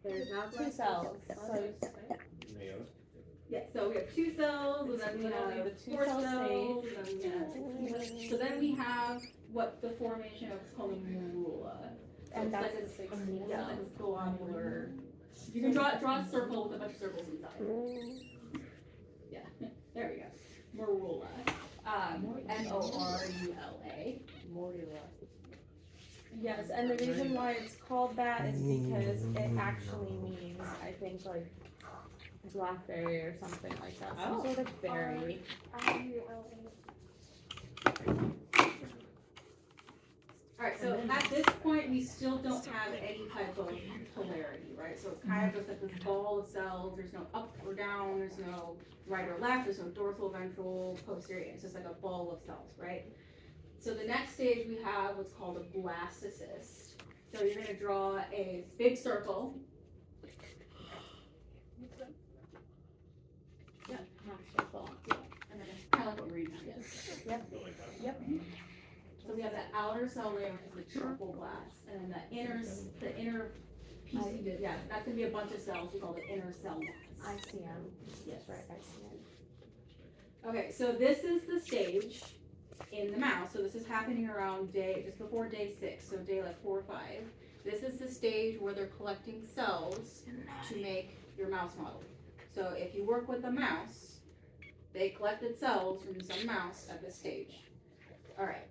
There's now 2 cells. So yeah, so we have 2 cells, and then we have the 2 4 cell cells, stage. and then, so then we have what the formation of is called a morula. So And it's that's like the 16 yeah, cells. it's globular. You can draw a circle with a bunch of circles inside. Yeah, there we go. Morula. M-O-R-U-L-A. Morula. Yes, and the reason why it's called that is because it actually means, I think, like blackberry or something like that. Some sort of berry. Alright, so at this point, we still don't have any type of polarity, right? So it's kind of just like this ball of cells. There's no up or down, there's no right or left, there's no dorsal, ventral, posterior. It's just like a ball of cells, right? So the next stage we have what's called a blastocyst. So you're going to draw a big circle. Yeah, half circle. Yeah, and then it's kind of like what we're reading now. Yes. Yep. So we have that outer cell layer, which is the trophoblast, and then the inner piece you did, yeah, that's gonna be a bunch of cells. We call it inner cell mass. ICM. Yes, Right, ICM. Okay, so this is the stage in the mouse. So this is happening around just before day 6, so day like 4 or 5. This is the stage where they're collecting cells to make your mouse model. So if you work with a mouse, they collected cells from some mouse at this stage. All right.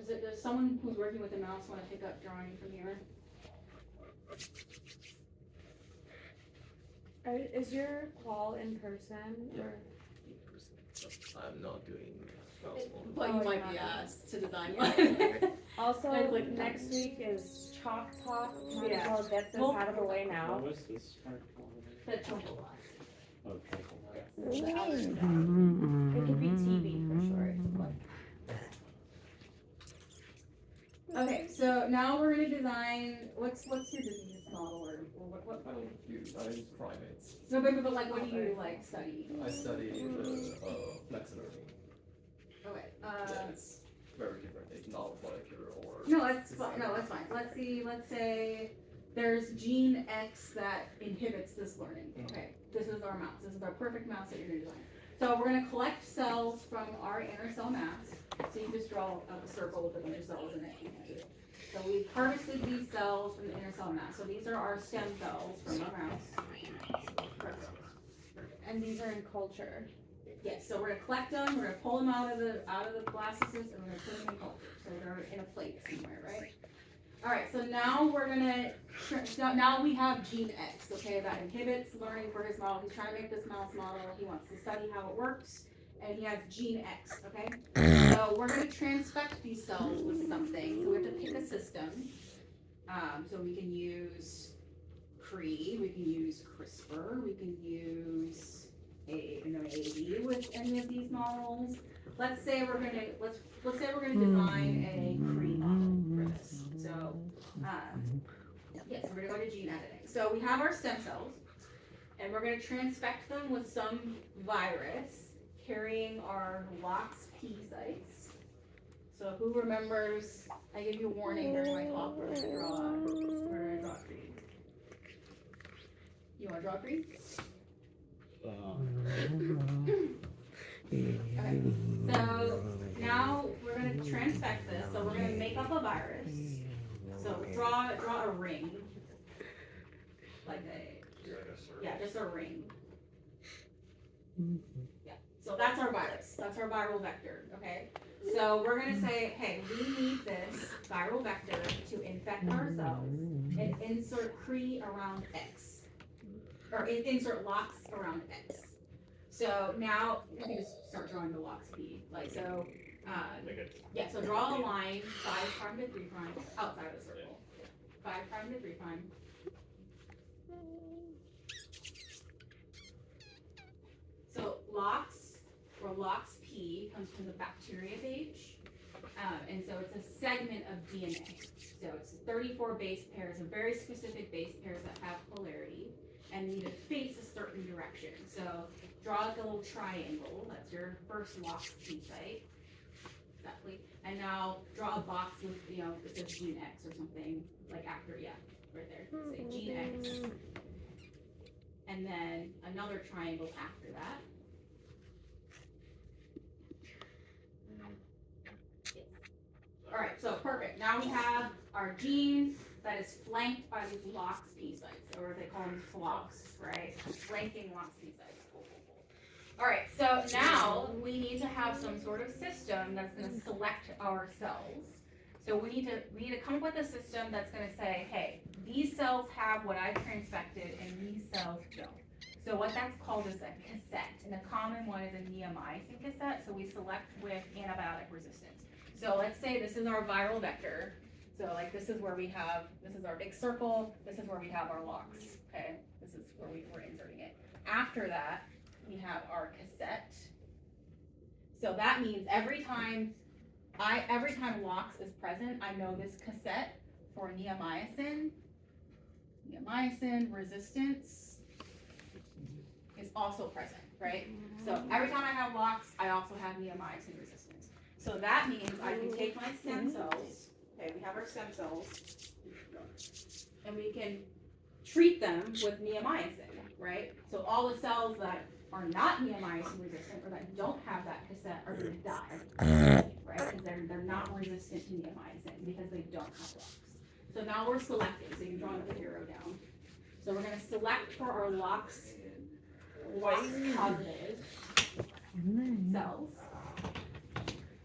Does someone who's working with a mouse want to pick up drawing from here? Is your qual in person? Or? I'm not doing But you might be asked to design one. Also, It's like next week is chalk talk. Might Yeah. as well get this out of the way now. What was this part called? The trophoblast. Okay. Yes, the outer cell. It could be TB for short. Okay, so now we're gonna design. What's your disease model or what? I use primates. No, but like, what do you like study? I study the flex learning. Okay. Yeah, it's very different. It's not molecular or. No, that's fine. No, that's fine. Let's see. Let's say there's gene X that inhibits this learning. Okay, this is our mouse. This is our perfect mouse that you're gonna design. So we're gonna collect cells from our inner cell mass. So you just draw a circle with a bunch of cells in it. So we've harvested these cells from the inner cell mass. So these are our stem cells from our mouse. And these are in culture. Yes, so we're gonna collect them, we're gonna pull them out of the blastocyst, and we're gonna put them in culture. So they're in a plate somewhere, right? Alright, so now we're gonna, now we have gene X, okay, that inhibits learning for his model. He's trying to make this mouse model, he wants to study how it works, and he has gene X, okay? So we're gonna transfect these cells with something, so we have to pick a system. So we can use Cree, we can use CRISPR, we can use an AAV with any of these models. Let's say we're gonna design a Cree model for this. So yes, we're gonna go to gene editing. So we have our stem cells, and we're gonna transfect them with some virus carrying our LOX-P sites. So who remembers? I gave you a warning during my talk. We're gonna draw Cree. You wanna draw Cree? Okay, so now we're going to transfect this. So we're going to make up a virus. So draw a ring, like just a ring. Yeah. So that's our virus. That's our viral vector. Okay. So we're going to say, hey, we need this viral vector to infect our cells and insert Cree around X, or insert LOX around X. So now we can just start drawing the LOX-P. Like so, yeah. So draw a line 5' to 3' outside of the circle. 5' to 3'. So LOX or LOX-P comes from the bacteria phage, and so it's a segment of DNA. So it's 34 base pairs, a very specific base pairs that have polarity and need to face a certain direction. So draw like a little triangle. That's your first LOX-P site. Exactly. And now draw a box with, it says gene X or something, like after, yeah, right there, say gene X. And then another triangle after that. Alright, so perfect. Now we have our gene that is flanked by these LOX P sites, or they call them flocks, right? Flanking LOX P sites. Cool, cool, cool. Alright, so now we need to have some sort of system that's going to select our cells. So we need to come up with a system that's going to say, hey, these cells have what I've transfected and these cells don't. So what that's called is a cassette, and a common one is a neomycin cassette, so we select with antibiotic resistance. So let's say this is our viral vector. So like this is where we have, this is our big circle, this is where we have our LOX, okay? This is where we're inserting it. After that, we have our cassette. So that means every time LOX is present, I know this cassette for neomycin resistance is also present, right? So every time I have LOX, I also have neomycin resistance. So that means I can take my stem cells, okay, we have our stem cells, and we can treat them with neomycin, right? So all the cells that are not neomycin resistant or that don't have that cassette are going to die, right? Because they're not resistant to neomycin because they don't have LOX. So now we're selecting, so you can draw the arrow down. So we're going to select for our LOX positive cells.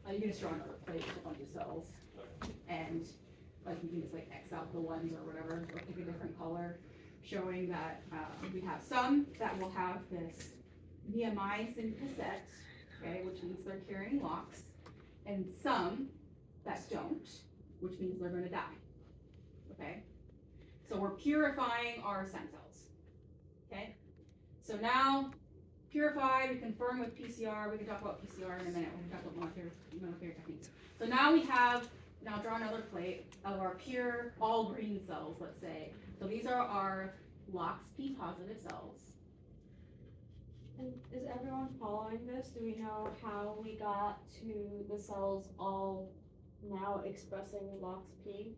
You can just draw another plate with a bunch of cells, and like you can just like X out the ones or whatever, or pick a different color, showing that we have some that will have this neomycin cassette, okay, which means they're carrying LOX, and some that don't, which means they're going to die. Okay, so we're purifying our stem cells. Okay, so now purified, we confirm with PCR. We can talk about PCR in a minute when we talk about molecular techniques. So now we have, now draw another plate of our pure all green cells, let's say. So these are our LOX P positive cells. And is everyone following this? Do we know how we got to the cells all now expressing LOX P?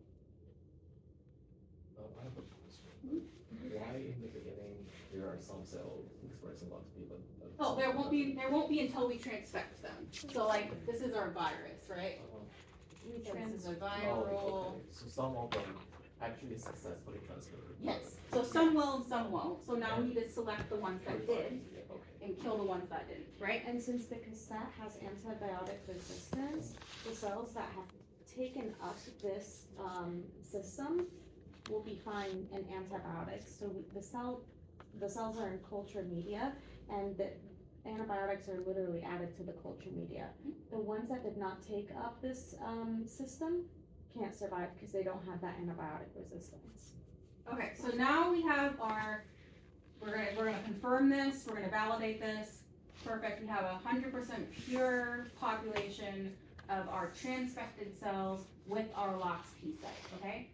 I have a question. Why in the beginning there are some cells expressing LOX P, but Oh, there won't be until we transfect them. So like this is our virus, right? So this is a viral. Okay. So some of them actually successfully transferred. Yes. So some will and some won't. So now we need to select the ones that did and kill the ones that didn't, right? And since the cassette has antibiotic resistance, the cells that have taken up this system will be fine in antibiotics. So the cells are in culture media, and the antibiotics are literally added to the culture media. The ones that did not take up this system can't survive because they don't have that antibiotic resistance. Okay, so now we have our, we're gonna confirm this, we're gonna validate this. Perfect, we have 100% pure population of our transfected cells with our LOX P site, okay?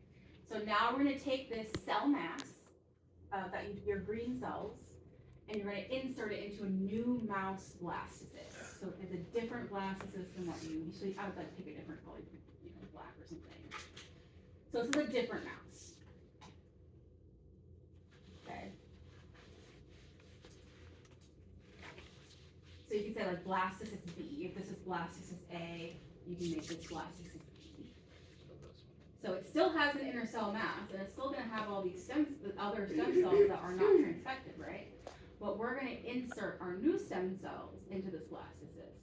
So now we're gonna take this cell mass, your green cells, and you're going to insert it into a new mouse blastocyst. So it's a different blastocyst than what you usually, I would like to pick a different color, black or something. So this is a different mouse. Okay. So you can say like blastocyst B. If this is blastocyst A, you can make this blastocyst B. So it still has an inner cell mass, and it's still going to have all these other stem cells that are not transfected, right? But we're going to insert our new stem cells into this blastocyst.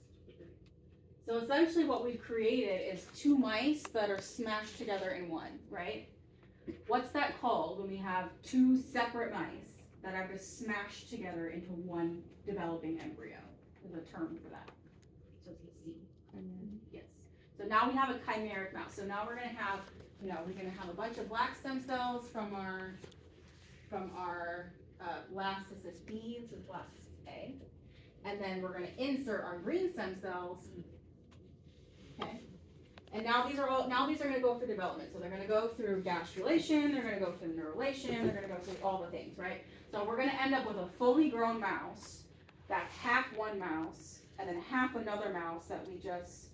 So essentially what we've created is two mice that are smashed together in one, right? What's that called when we have two separate mice that are just smashed together into one developing embryo? There's a term for that. So it's a Z. Yes. So now we have a chimeric mouse. So now we're going to have, we're going to have a bunch of black stem cells from our blastocyst B, this is blastocyst A, and then we're going to insert our green stem cells. Okay, and now these are going to go through development. So they're going to go through gastrulation, they're going to go through neurulation, they're going to go through all the things, right? So we're going to end up with a fully grown mouse that's half one mouse and then half another mouse that we just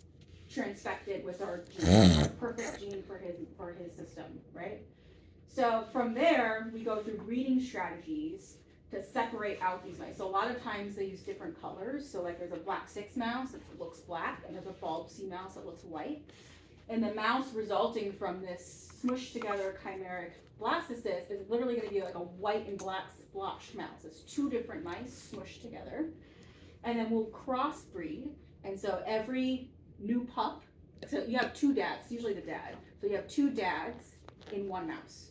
transfected with our perfect gene for his system, right? So from there, we go through breeding strategies to separate out these mice. So a lot of times they use different colors. So like there's a black 6 mouse that looks black, and there's a bulb C mouse that looks white. And the mouse resulting from this smushed together chimeric blastocyst is literally going to be like a white and black splotched mouse. It's 2 different mice smushed together. And then we'll crossbreed. And so every new pup, so you have 2 dads, usually the dad. So you have 2 dads in 1 mouse.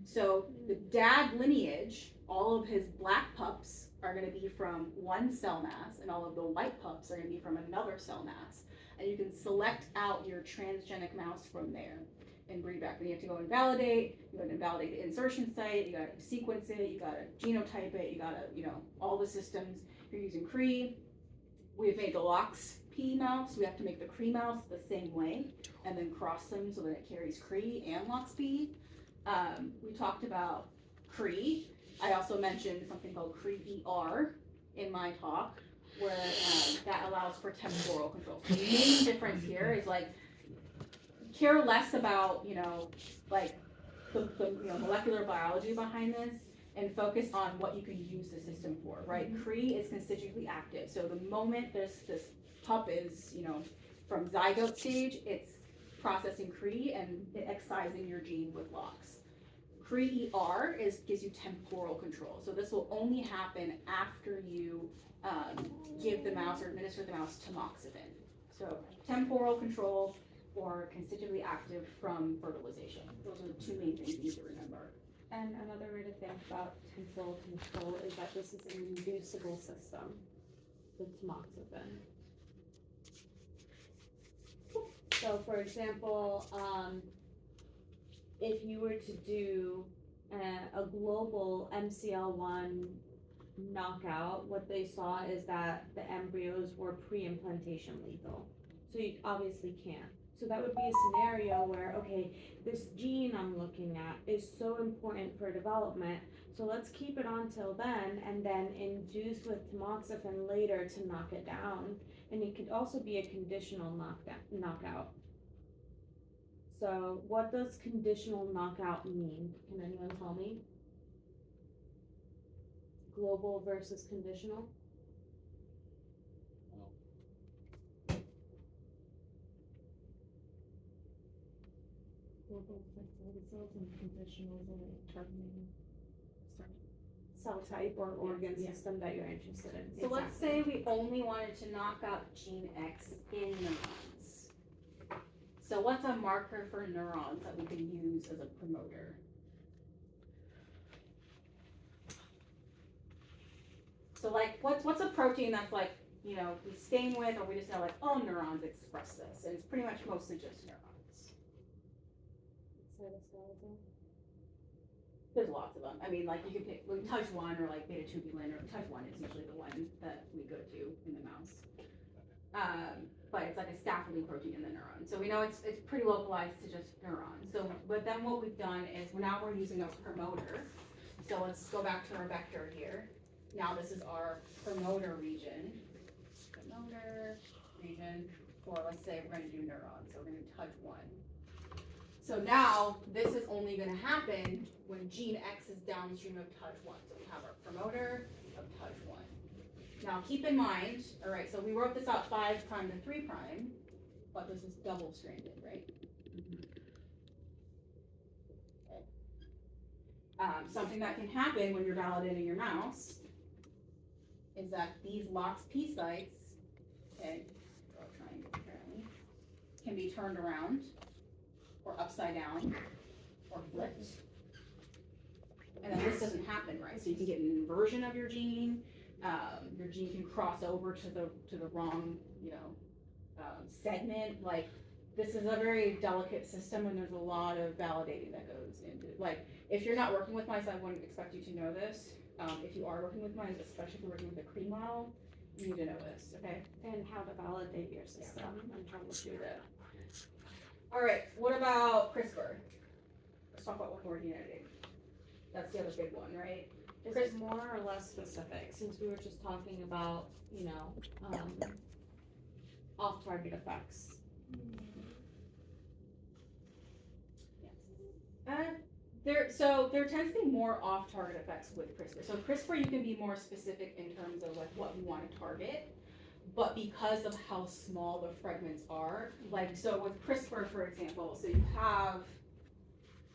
So the dad lineage, all of his black pups are going to be from 1 cell mass, and all of the white pups are going to be from another cell mass. And you can select out your transgenic mouse from there and breed back. Then you have to go and validate. You got to validate the insertion site. You got to sequence it. You got to genotype it. You got to, all the systems. You're using Cree. We've made the LOX P mouse. We have to make the Cree mouse the same way, and then cross them so that it carries Cree and LOX P. We talked about Cree. I also mentioned something called Cree ER in my talk, where that allows for temporal control. So the main difference here is like care less about like the molecular biology behind this, and focus on what you can use the system for, right? Cree is constitutively active. So the moment this pup is from zygote stage, it's processing Cree and excising your gene with LOX. Cree ER gives you temporal control. So this will only happen after you give the mouse or administer the mouse tamoxifen. So temporal control or constitutively active from fertilization. Those are the 2 main things you need to remember. And another way to think about temporal control is that this is an inducible system, the tamoxifen. So for example, if you were to do a global MCL1 knockout, what they saw is that the embryos were pre-implantation lethal. So you obviously can't. So that would be a scenario where, okay, this gene I'm looking at is so important for development, so let's keep it on till then, and then induce with tamoxifen later to knock it down. And it could also be a conditional knockout. So what does conditional knockout mean? Can anyone tell me? Global versus conditional? Global cells and conditionals are determining cell type or organ system that you're interested in. So let's say we only wanted to knock out gene X in neurons. So what's a marker for neurons that we can use as a promoter? So like, what's a protein that's like, we stain with, or we just know like, oh, neurons express this, and it's pretty much mostly just neurons. There's lots of them. I mean, like you can pick like TUJ1 or like beta tubulin, or TUJ1 is usually the one that we go to in the mouse. But it's like a scaffolding protein in the neuron. So we know it's pretty localized to just neurons. So, but then what we've done is now we're using a promoter. So let's go back to our vector here. Now this is our promoter region. Promoter region for, let's say we're going to do neurons. So we're going to TUJ1. So now this is only going to happen when gene X is downstream of TUJ1. So we have our promoter of TUJ1. Now keep in mind, all right, so we wrote this out 5' to 3', but this is double stranded, right? Okay. Something that can happen when you're validating your mouse is that these LOX P sites, okay, draw a triangle apparently, can be turned around or upside down or flipped. And then this doesn't happen, right? So you can get an inversion of your gene. Your gene can cross over to the wrong, segment. Like, this is a very delicate system, and there's a lot of validating that goes into it. Like, if you're not working with mice, I wouldn't expect you to know this. If you are working with mice, especially if you're working with a Cree model, you need to know this, okay? And how to validate your system and troubleshoot it. All right, what about CRISPR? Let's talk about what we're editing. That's the other big one, right? Is it more or less specific, since we were just talking about, off-target effects? Yes. There tends to be more off-target effects with CRISPR. So CRISPR, you can be more specific in terms of like what you want to target, but because of how small the fragments are, like so with CRISPR, for example, so you have,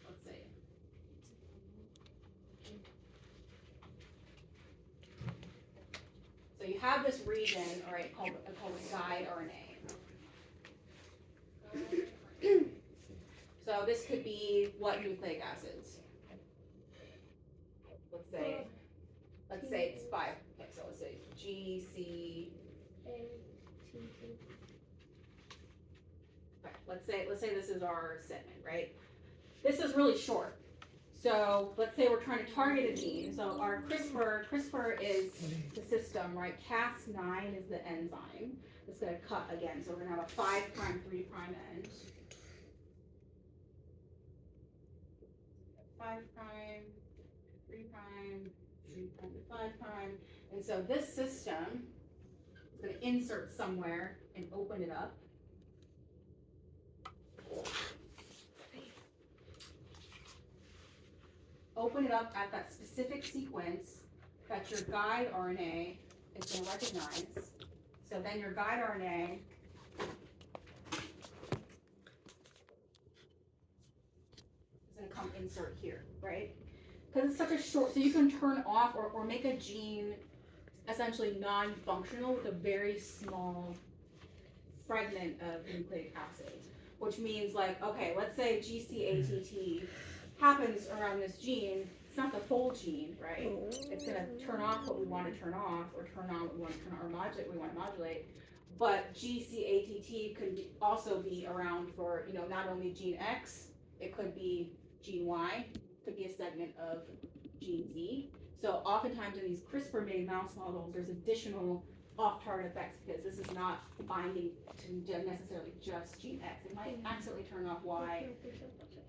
let's see, so you have this region, all right, called guide RNA. So this could be what nucleic acids? Let's say it's 5. Okay, so let's say G, C. Okay, let's say this is our segment, right? This is really short. So let's say we're trying to target a gene. So our CRISPR is the system, right? Cas9 is the enzyme. It's going to cut again. So we're going to have a 5', 3' end. 5', 3', 3' to 5'. And so this system is going to insert somewhere and open it up. Open it up at that specific sequence that your guide RNA is going to recognize. So then your guide RNA is going to come insert here, right? Because it's such a short, so you can turn off or make a gene essentially non-functional with a very small fragment of nucleic acids, which means like, okay, let's say GCATT happens around this gene. It's not the full gene, right? It's going to turn off what we want to turn off, or turn on what we want to turn on, or modulate what we want to modulate. But GCATT could also be around for, not only gene X, it could be gene Y, could be a segment of gene Z. So oftentimes in these CRISPR-made mouse models, there's additional off-target effects because this is not binding to necessarily just gene X. It might accidentally turn off Y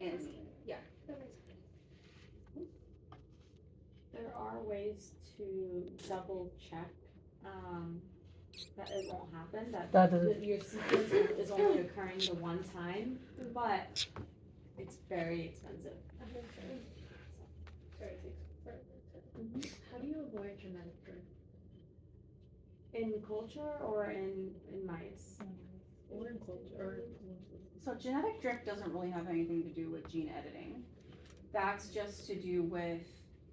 and Z. Yeah. There are ways to double check that it won't happen, that your sequence is only occurring the one time, but it's very expensive. How do you avoid genetic drift? In culture or in mice? Or in culture? So genetic drift doesn't really have anything to do with gene editing. That's just to do with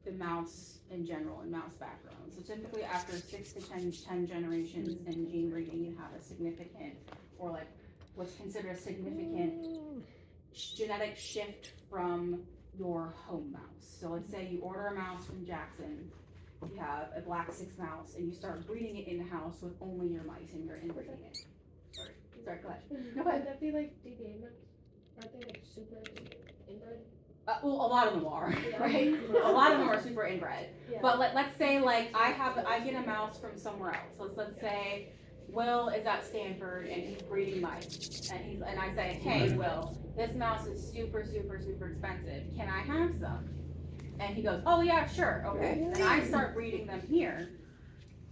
the mouse in general and mouse background. So typically after 6 to 10 generations in gene breeding, you have a significant, or like what's considered a significant genetic shift from your home mouse. So let's say you order a mouse from Jackson, you have a black 6 mouse, and you start breeding it in the house with only your mice, and you're inbreeding it. Sorry, go ahead. No, go ahead. Would that be like DBA mice? Aren't they like super inbred? Well, a lot of them are, Yeah. right? A lot of them are super inbred. Yeah. But let's say like I get a mouse from somewhere else. Let's say Will is at Stanford and he's breeding mice, and I say, hey Will, this mouse is super expensive. Can I have some? And he goes, oh yeah, sure, okay. And I start breeding them here.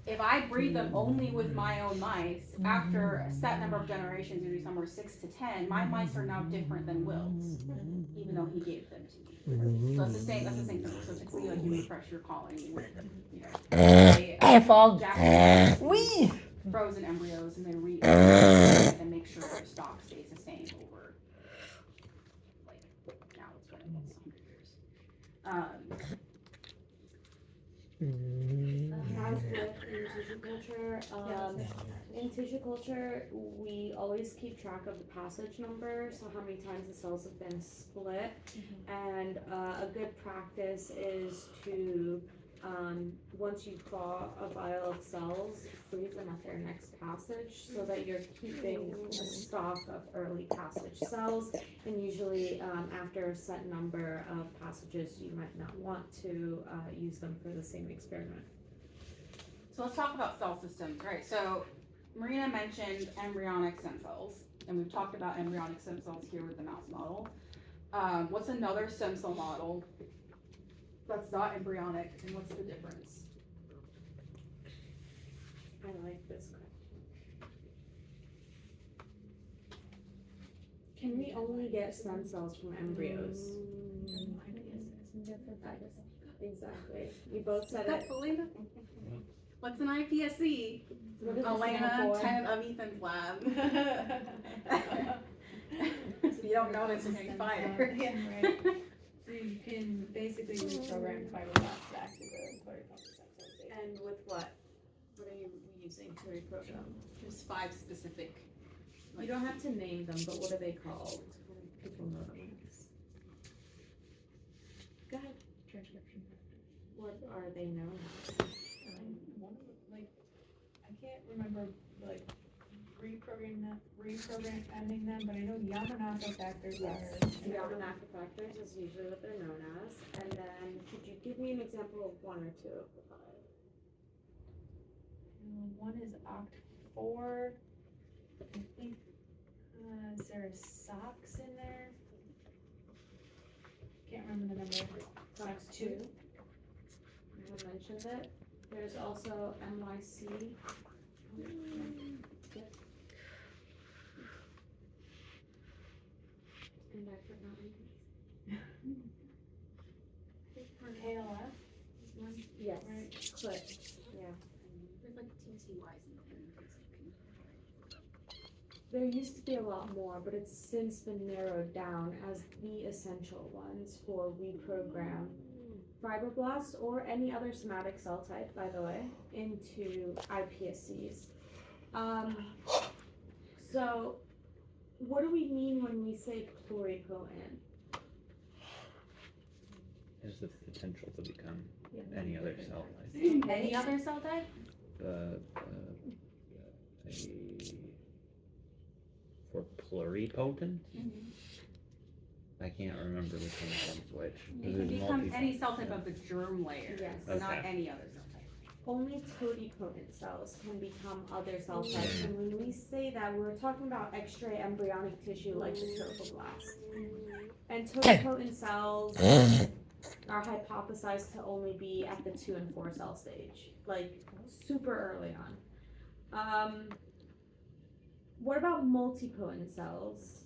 If I breed them only with my own mice, after a set number of generations, usually somewhere 6 to 10, my mice are now different than Will's, even though he gave them to me. So that's the same thing. So typically, like you refresh your colony with, Japanese frozen embryos, and they and make sure their stock stays the same over, like now it's been almost 100 years. As with in tissue culture, in tissue culture, we always keep track of the passage number, so how many times the cells have been split. And a good practice is to, once you thaw a vial of cells, freeze them at their next passage so that you're keeping a stock of early passage cells. And usually after a set number of passages, you might not want to use them for the same experiment. So let's talk about cell systems, right? So Marina mentioned embryonic stem cells, and we've talked about embryonic stem cells here with the mouse model. What's another stem cell model that's not embryonic, and what's the difference? I like this question. Can we only get stem cells from embryos? Exactly. You both said That's it. Elena. What's an IPSC? What does it stand Elena, for? tenant of Ethan's lab. If you don't know this, you're getting fired. Yeah, right. So you can basically reprogram fiberglass back to the pluripotent state. And with what? What are you using to reprogram? There's 5 specific. You don't have to name them, but what are they called? People know them. Go ahead. Transcription. What are they known as? One of the, like, I can't remember, like, reprogramming them, but I know Yamanaka factors are. Yamanaka factors is usually what they're known as. And then, could you give me an example of 1 or 2 of the 5? One is Oct4. I think, is there a SOX in there? Can't remember the number. SOX 2. I have mentioned it. There's also MYC. Yep. And I forgot KLF is one. Yes, Right. click, yeah. There's like TTYs and things. There used to be a lot more, but it's since been narrowed down as the essential ones for reprogram fibroblasts or any other somatic cell type, by the way, into iPSCs. So what do we mean when we say pluripotent? Has the potential to become any other cell type. Any other cell type? For pluripotent? I can't remember which one comes which. It can There's become multi- any cell type of the germ layer, Yes. not Okay. any other cell type. Only totipotent cells can become other cell types, and when we say that, we're talking about extra embryonic tissue like the trophoblast. And totipotent cells are hypothesized to only be at the 2 and 4 cell stage, like super early on. What about multipotent cells?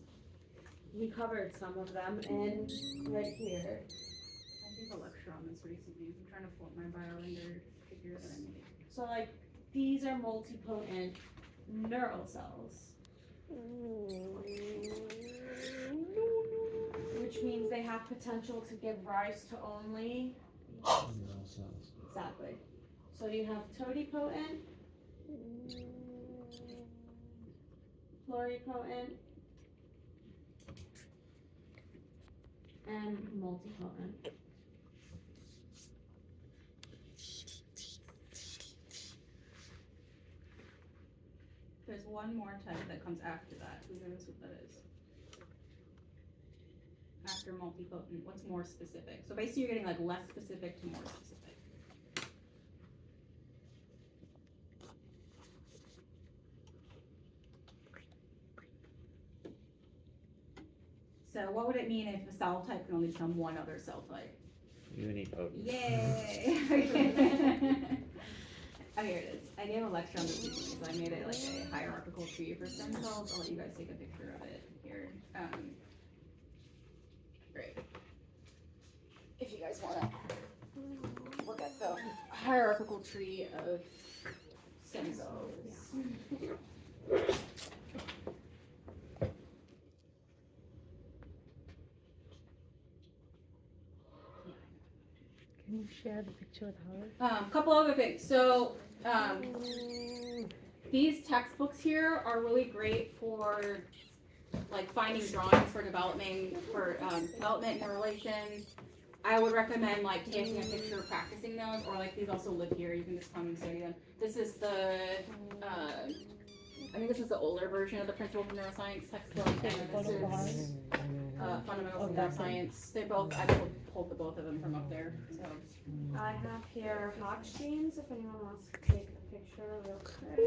We covered some of them, and right here. I gave a lecture on this recently. I'm trying to float my biorender figure that I made. So like these are multipotent neural cells. Which means they have potential to give rise to only exactly. So you have totipotent, pluripotent, and multipotent. There's one more type that comes after that. Who knows what that is? After multipotent, what's more specific? So basically you're getting like less specific to more specific. So what would it mean if a cell type can only become one other cell type? Unipotent. Yay! Oh, here it is. I gave a lecture on this recently, so I made it like a hierarchical tree for stem cells. I'll let you guys take a picture of it here. Great. If you guys want to look at the hierarchical tree of stem cells. Can you share the picture with Howard? Couple other things. So, these textbooks here are really great for like finding drawings for development and relation. I would recommend like taking a picture, practicing those, or like these also live here. You can just come and study them. This is the I think this is the older version of the Principles of Neuroscience textbook, and this is Fundamentals of Neuroscience. They both, I pulled the both of them from up there. So I have here Hodge genes if anyone wants to take a picture real quick.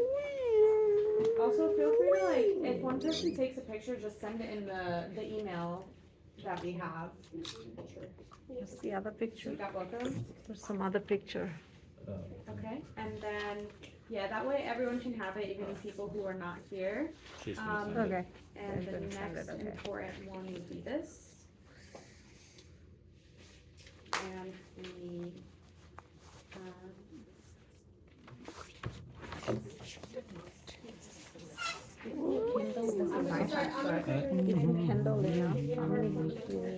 Also feel free to like, if one person takes a picture, just send it in the email that we have. What's the other picture? You got both of them? There's some other picture. Okay, and then, yeah, that way everyone can have it, even people who are not here. She's gonna send it. Okay. And the Everyone send next it, okay. important one would be this. and the, Kindle doesn't I'm gonna like start, it, I'm gonna but if you Kindle enough, how many years?